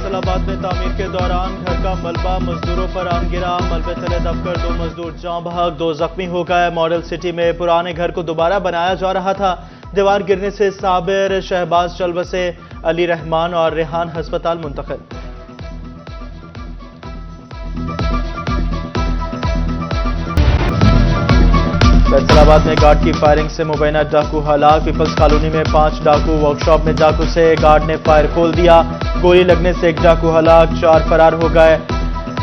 फैसलाबाद में तामीर के दौरान घर का मलबा मजदूरों पर आन गिरा। मलबे तले दबकर 2 मजदूर जान बहक, 2 जख्मी हो गए। मॉडल सिटी में पुराने घर को दोबारा बनाया जा रहा था। दीवार गिरने से साबिर, शहबाज चल बसे, अली रहमान और रेहान अस्पताल मुंतकिल। फैसलाबाद में गार्ड की फायरिंग से मुबैना डाकू हलाक। पीपल्स कॉलोनी में 5 डाकू। वर्कशॉप में डाकू से गार्ड ने फायर खोल दिया। गोली लगने से 1 डाकू हलाक, 4 फरार हो गए।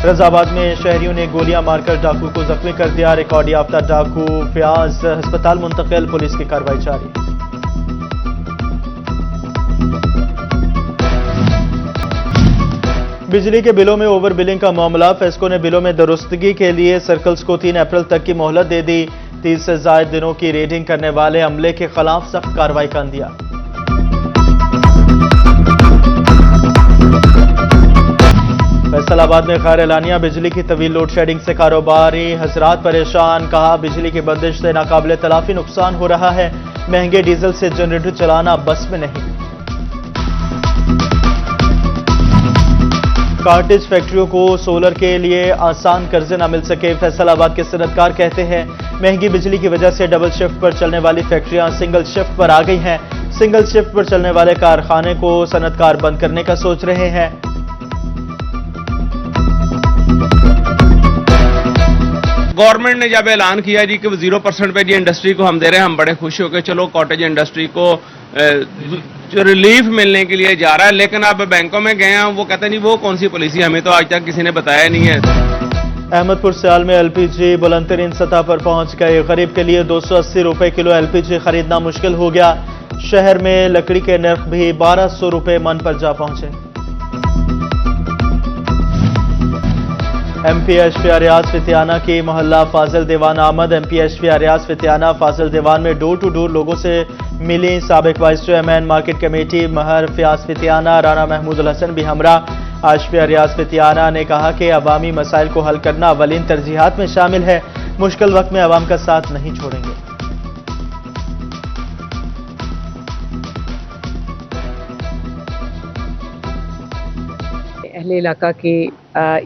रजाबाद में शहरियों ने गोलियां मारकर डाकू को जख्मी कर दिया। रिकॉर्ड याफ्ता डाकू फयाज अस्पताल मुंतकिल। पुलिस की कार्रवाई जारी। बिजली के बिलों में ओवर बिलिंग का मामला। फेस्को ने बिलों में दुरुस्तगी के लिए सर्कल्स को 3 अप्रैल तक की मोहलत दे दी। 30 से ज्यादा दिनों की रीडिंग करने वाले अमले के खिलाफ सख्त कार्रवाई का दिया। फैसलाबाद में खैर एलानिया बिजली की तवील लोड शेडिंग से कारोबारी हजरात परेशान। कहा, बिजली की बंदिश से नाकाबिले तलाफी नुकसान हो रहा है। महंगे डीजल से जनरेटर चलाना बस में नहीं। कार्टेज फैक्ट्रियों को सोलर के लिए आसान कर्जे न मिल सके। फैसलाबाद के सनतकार कहते हैं, महंगी बिजली की वजह से डबल शिफ्ट पर चलने वाली फैक्ट्रियां सिंगल शिफ्ट पर आ गई हैं। सिंगल शिफ्ट पर चलने वाले कारखाने को सनतकार बंद करने का सोच रहे हैं। गवर्नमेंट ने जब ऐलान किया जी कि 0% पे जी इंडस्ट्री को हम दे रहे हैं, हम बड़े खुश हो गए। चलो कॉटेज इंडस्ट्री को जो रिलीफ मिलने के लिए जा रहा है, लेकिन अब बैंकों में गए हैं, वो कहते नहीं वो कौन सी पॉलिसी, हमें तो आज तक किसी ने बताया नहीं है। अहमदपुर सियाल में एलपीजी बुलंदतरीन सतह पर पहुंच गए। गरीब के लिए 280 रुपए किलो एलपीजी खरीदना मुश्किल हो गया। शहर में लकड़ी के नर्ख भी 1200 रुपए मन पर जा पहुंचे। एमपी एचपी रियाज फितियाना की मोहल्ला फाजिल दीवान आमद। एमपी एचपी रियाज फितियाना फाजिल दीवान में डोर टू डोर लोगों से मिली। साबिक वाइस चेयरमैन मार्केट कमेटी महर फयाज फितियाना, राना महमूद हसन भी हमरा। एचपी रियाज फितियाना ने कहा कि अवामी मसाइल को हल करना अवलीन तरजीहात में शामिल है। मुश्किल वक्त में अवाम का साथ नहीं छोड़ेंगे। अहले इलाका के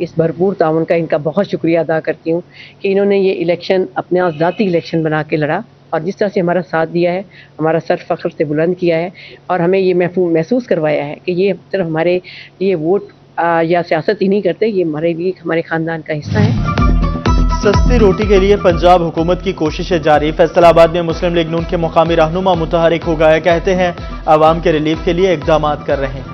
इस भरपूर ताउन का इनका बहुत शुक्रिया अदा करती हूँ कि इन्होंने ये इलेक्शन अपने ज़ाती इलेक्शन बना के लड़ा और जिस तरह से हमारा साथ दिया है, हमारा सर फख्र से बुलंद किया है और हमें ये महसूस करवाया है कि ये सिर्फ हमारे लिए वोट या सियासत ही नहीं करते, ये हमारे लिए हमारे ख़ानदान का हिस्सा है। सस्ती रोटी के लिए पंजाब हुकूमत की कोशिशें जारी। फैसलाबाद में मुस्लिम लीग नून के मुकामी रहनुमा मुतहरिक हो गए। कहते हैं आवाम के रिलीफ के लिए इकदाम कर रहे हैं।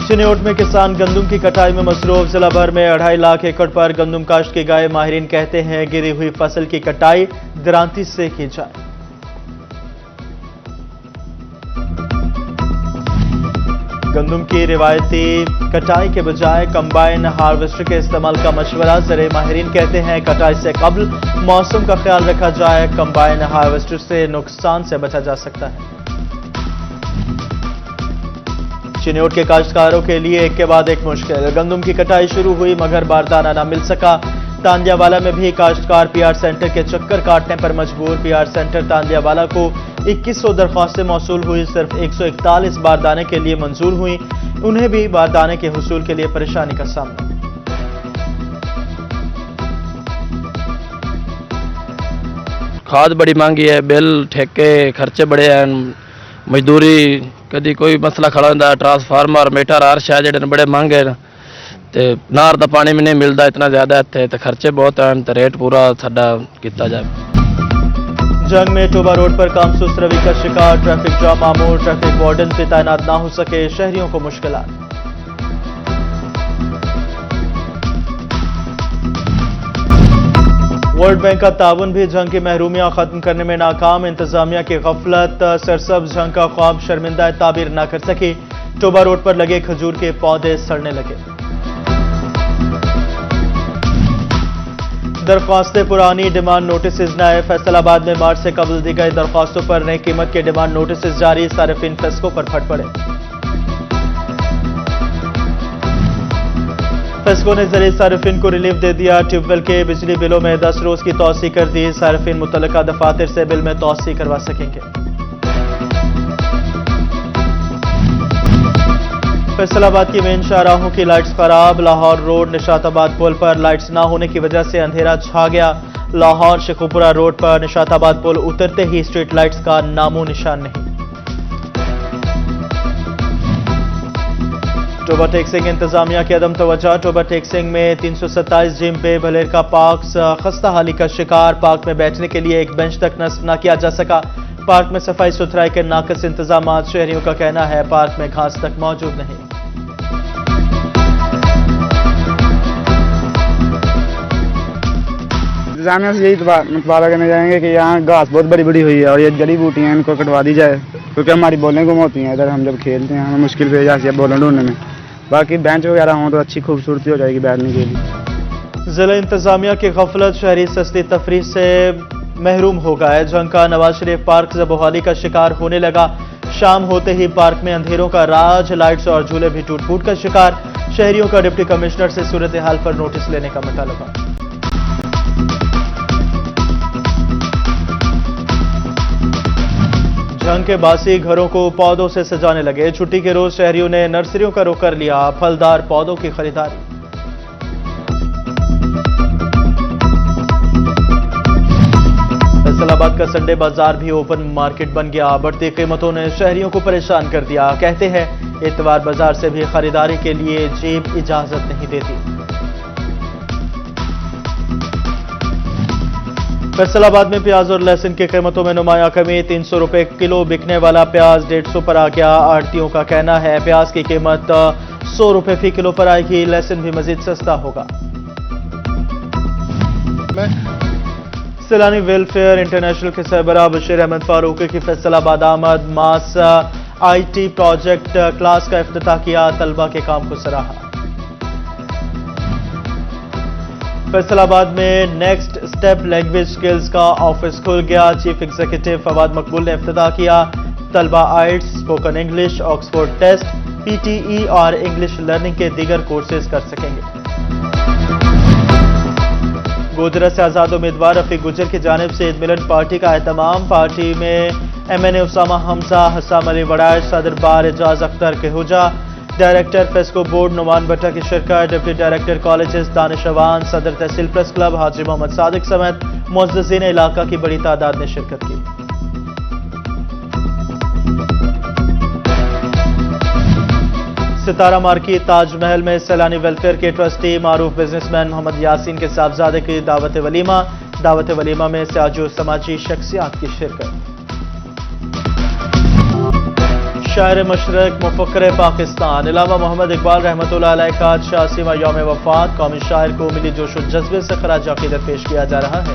चिन्योट में किसान गंदम की कटाई में मसरूफ। जिला भर में 2.5 लाख एकड़ पर गंदम काश्त की गए। माहिरीन कहते हैं गिरी हुई फसल की कटाई दरांती से की जाए। गंदम की रिवायती कटाई के बजाय कंबाइन हार्वेस्टर के इस्तेमाल का मशवरा। ज़रे माहिरीन कहते हैं कटाई से कबल मौसम का ख्याल रखा जाए। कंबाइन हार्वेस्टर से नुकसान से बचा जा सकता है। चिन्योट के काश्तकारों के लिए एक के बाद एक मुश्किल। गंदम की कटाई शुरू हुई मगर बारदाना न मिल सका। तांदियावाला में भी काश्तकार पीआर सेंटर के चक्कर काटने पर मजबूर। पीआर सेंटर तांदियावाला को 2100 दरख्वास्तें मौसूल हुई। सिर्फ 141 बारदाने के लिए मंजूर हुई। उन्हें भी बारदाने के हुसूल के लिए परेशानी का सामना। खाद बड़ी महंगी है, बिल ठेके खर्चे बड़े हैं, मजदूरी कभी कोई मसला खड़ा होता, ट्रांसफार्मर मीटर हर शह जो बड़े महंगे ते नार का पानी भी नहीं मिलता, इतना ज़्यादा इतने तो खर्चे बहुत हैं, तो रेट पूरा साडा किया जाए। जंग में टोबा रोड पर कामसूस रवि का शिकार। ट्रैफिक जाम मामूल। ट्रैफिक वार्डन भी तैनात ना हो सके। शहरियों को मुश्किलात। वर्ल्ड बैंक का ताउन भी जंग की महरूमियां खत्म करने में नाकाम। इंतजामिया की गफलत सरसब्ज जंग का ख्वाब शर्मिंदा ताबीर न कर सकी। टोबा रोड पर लगे खजूर के पौधे सड़ने लगे। दरख्वास्तें पुरानी, डिमांड नोटिस नए। फैसलाबाद में मार्च से कबल दी गई दरख्वास्तों पर नई कीमत के डिमांड नोटिस जारी। सारिफिन फेस्को पर फट पड़े। फेस्को ने जरिए सारिफिन को रिलीफ दे दिया। ट्यूबवेल के बिजली बिलों में 10 रोज की तौसी कर दी। सारिफिन मुतल्लिका दफातर से बिल में तौसी करवा सकेंगे। फैसलाबाद की मेन शाहराहों की लाइट्स खराब। लाहौर रोड निशाताबाद पुल पर लाइट्स ना होने की वजह से अंधेरा छा गया। लाहौर शेखुपुरा रोड पर निशाताबाद पुल उतरते ही स्ट्रीट लाइट्स का नामो निशान नहीं। टोबा टैक्सिंग इंतजामिया की अदम तवज्जो। टोबा टैक्सिंग में 327 जिम पे भलेर का पार्क खस्ता हाली का शिकार। पार्क में बैठने के लिए एक बेंच तक नस्ब न किया जा सका। पार्क में सफाई सुथराई के नाकस इंतजाम। शहरियों का कहना है पार्क में घास तक मौजूद नहीं। इंतजामिया से यही मुतालबा करने जाएंगे कि यहाँ घास बहुत बड़ी बड़ी हुई है और ये जड़ी बूटियाँ इनको कटवा दी जाए, क्योंकि हमारी बॉलें गुम होती हैं इधर। हम जब खेलते हैं हमें मुश्किल पेश आती है बॉलें ढूंढने में। बाकी बेंच वगैरह हों तो अच्छी खूबसूरती हो जाएगी बैठने के लिए। जिला इंतजामिया की गफलत। शहरी सस्ती तफरीह से महरूम हो गए। जंग का नवाज शरीफ पार्क से बहाली का शिकार होने लगा। शाम होते ही पार्क में अंधेरों का राज। लाइट्स और झूले भी टूट फूट का शिकार। शहरियों का डिप्टी कमिश्नर से सूरत हाल पर नोटिस लेने का मुतालबा। जंग के बासी घरों को पौधों से सजाने लगे। छुट्टी के रोज शहरियों ने नर्सरियों का रुख कर लिया। फलदार पौधों की खरीदारी। फैसलाबाद का संडे बाजार भी ओपन मार्केट बन गया। बढ़ती कीमतों ने शहरियों को परेशान कर दिया। कहते हैं इतवार बाजार से भी खरीदारी के लिए जेब इजाजत नहीं देती। फैसलाबाद में प्याज और लहसुन की कीमतों में नुमाया कमी। 300 रुपए किलो बिकने वाला प्याज 150 पर आ गया। आड़तियों का कहना है प्याज की कीमत 100 रुपए फी किलो पर आएगी। लहसुन भी मजीद सस्ता होगा। सैलानी वेलफेयर इंटरनेशनल के सरबराह बशीर अहमद फारूकी की फैसलाबाद आमद। मास IT प्रोजेक्ट क्लास का इफ्तिताह किया। तलबा के काम को सराहा। फैसलाबाद में नेक्स्ट स्टेप लैंग्वेज स्किल्स का ऑफिस खुल गया। चीफ एग्जीक्यूटिव फवाद मकबूल ने इफ्तिताह किया। तलबा IELTS, spoken English, Oxford test, PTE और इंग्लिश लर्निंग के दीगर कोर्सेज कर सकेंगे। गोधरा से आजाद उम्मीदवार रफीक गुजर की जानिब से ईद मिलन पार्टी का एहतमाम। पार्टी में MNA उसामा हमजा, हसाम अली वड़ाइश, सदर bar Ejaz Akhtar Kehuja, director FESCO board Noman Bhatta की शिरकत। Deputy director colleges Danish Awan, सदर तहसील प्रेस क्लब हाजी मोहम्मद सादिक समेत मुअज़्ज़िज़ीन इलाका की बड़ी तादाद ने शिरकत की। सितारा मार्की ताजमहल में सैलानी वेलफेयर के ट्रस्टी मारूफ बिजनेसमैन मोहम्मद यासीन के साहबजादे की दावत वलीमा। दावत वलीमा में सियासी समाजी शख्सियात की शिरकत। शायर मशरक मुफक्कर पाकिस्तान अल्लामा मोहम्मद इकबाल रहमतुल्लाह अलैह का 86वां यौम वफात। कौमी शायर को मिली जोश और जज्बे से खराज अकीदत पेश किया जा रहा है।